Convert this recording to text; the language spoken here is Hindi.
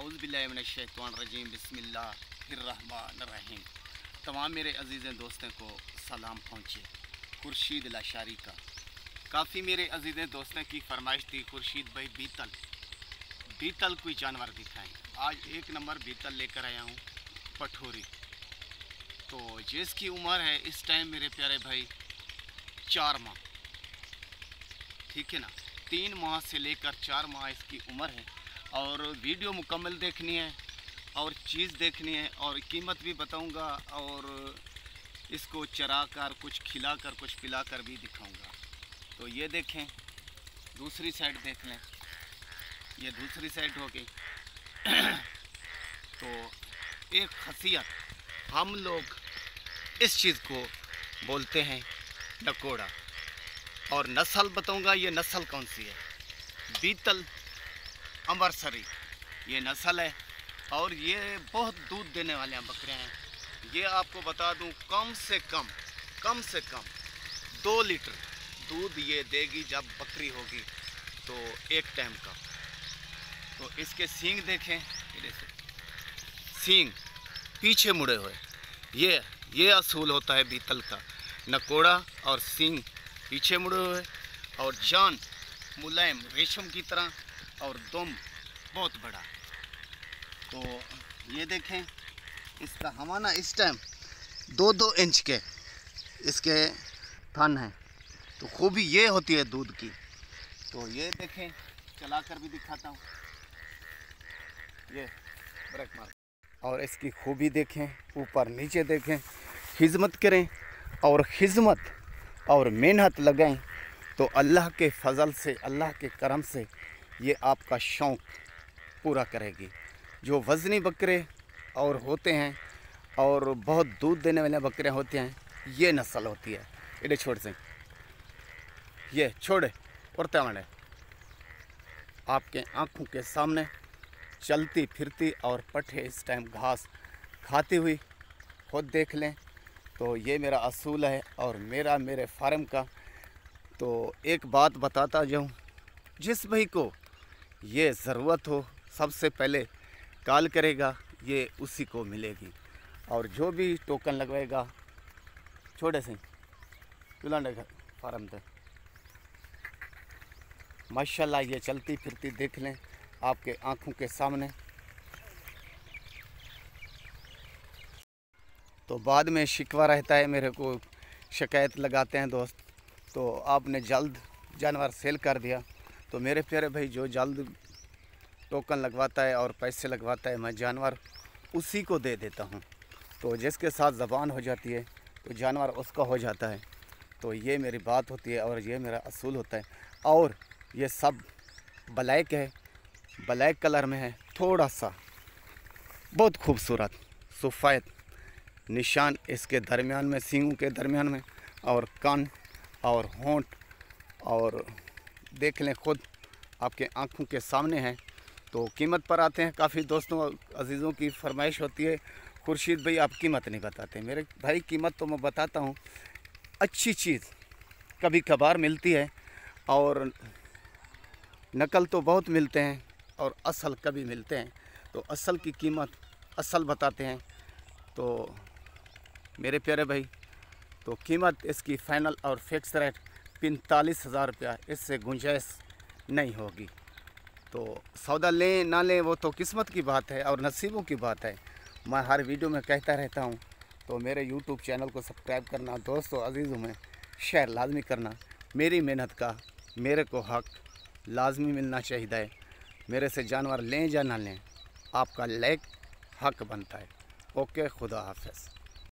औज़ुबिल्लाहिमिनश्शैतानिर्रजीम बिस्मिल्लाहिर्रहमानिर्रहीम। तमाम मेरे अजीज़ दोस्तों को सलाम पहुँचे। खुर्शीद लाशारी का काफ़ी मेरे अजीज़ दोस्तों की फरमाइश थी, खुर्शीद भाई बीतल कोई जानवर दिखाएं। आज एक नंबर बीतल लेकर आया हूँ, पठोरी। तो जिसकी उम्र है इस टाइम मेरे प्यारे भाई 4 माह, ठीक है ना, 3 माह से लेकर 4 माह इसकी उम्र है। और वीडियो मुकम्मल देखनी है और चीज़ देखनी है और कीमत भी बताऊंगा और इसको चरा कर कुछ खिलाकर कुछ पिलाकर भी दिखाऊंगा। तो ये देखें, दूसरी साइड देख लें, ये दूसरी साइड हो गई। तो एक खासियत, हम लोग इस चीज़ को बोलते हैं नकोड़ा, और नस्ल बताऊंगा ये नस्ल कौन सी है। बीतल अमृतसरी ये नस्ल है और ये बहुत दूध देने वाले हैं बकरियां हैं। ये आपको बता दूं कम से कम 2 लीटर दूध ये देगी जब बकरी होगी तो एक टाइम का। तो इसके सींग देखें, सींग पीछे मुड़े हुए, ये असूल होता है बीतल का, नकोड़ा और सींग पीछे मुड़े हुए और जान मुलायम रेशम की तरह और दुम बहुत बड़ा। तो ये देखें, इसका हमाना इस टाइम 2-2 इंच के इसके थन हैं। तो खूबी ये होती है दूध की। तो ये देखें, चलाकर भी दिखाता हूँ, ये ब्रेक मार। और इसकी खूबी देखें, ऊपर नीचे देखें, खिदमत करें और खिदमत और मेहनत लगाएं तो अल्लाह के फजल से, अल्लाह के करम से ये आपका शौक़ पूरा करेगी। जो वज़नी बकरे और होते हैं और बहुत दूध देने वाले बकरे होते हैं, ये नस्ल होती है। इधर छोड़ से, ये छोड़े उड़ते वाले आपके आँखों के सामने चलती फिरती और पट्ठे इस टाइम घास खाती हुई खुद देख लें। तो ये मेरा असूल है और मेरे फार्म का। तो एक बात बताता जाऊँ, जिस भाई को ये ज़रूरत हो सबसे पहले कॉल करेगा, ये उसी को मिलेगी। और जो भी टोकन लगवाएगा छोटे से चुलाने फार्म पे, माशाल्लाह ये चलती फिरती देख लें आपके आँखों के सामने। तो बाद में शिकवा रहता है, मेरे को शिकायत लगाते हैं दोस्त, तो आपने जल्द जानवर सेल कर दिया। तो मेरे प्यारे भाई, जो जल्द टोकन लगवाता है और पैसे लगवाता है, मैं जानवर उसी को दे देता हूँ। तो जिसके साथ ज़बान हो जाती है तो जानवर उसका हो जाता है। तो ये मेरी बात होती है और ये मेरा असूल होता है। और ये सब ब्लैक है, ब्लैक कलर में है, थोड़ा सा बहुत खूबसूरत सफ़ेद निशान इसके दरमियान में, सींगों के दरमियान में, और कान और होंठ और देख लें खुद आपके आँखों के सामने हैं। तो कीमत पर आते हैं। काफ़ी दोस्तों अजीज़ों की फरमाइश होती है, खुर्शीद भाई आप कीमत नहीं बताते। मेरे भाई कीमत तो मैं बताता हूँ। अच्छी चीज़ कभी कभार मिलती है और नकल तो बहुत मिलते हैं और असल कभी मिलते हैं। तो असल की कीमत असल बताते हैं। तो मेरे प्यारे भाई, तो कीमत इसकी फ़ाइनल और फिक्स रेट 45,000 रुपया, इससे गुंजाइश नहीं होगी। तो सौदा लें ना लें वो तो किस्मत की बात है और नसीबों की बात है। मैं हर वीडियो में कहता रहता हूँ। तो मेरे यूट्यूब चैनल को सब्सक्राइब करना, दोस्तों अजीज़ों में शेयर लाजमी करना। मेरी मेहनत का मेरे को हक लाजमी मिलना चाहिए। मेरे से जानवर लें या ना लें, आपका लायक हक बनता है। ओके, खुदा हाफ़िज़।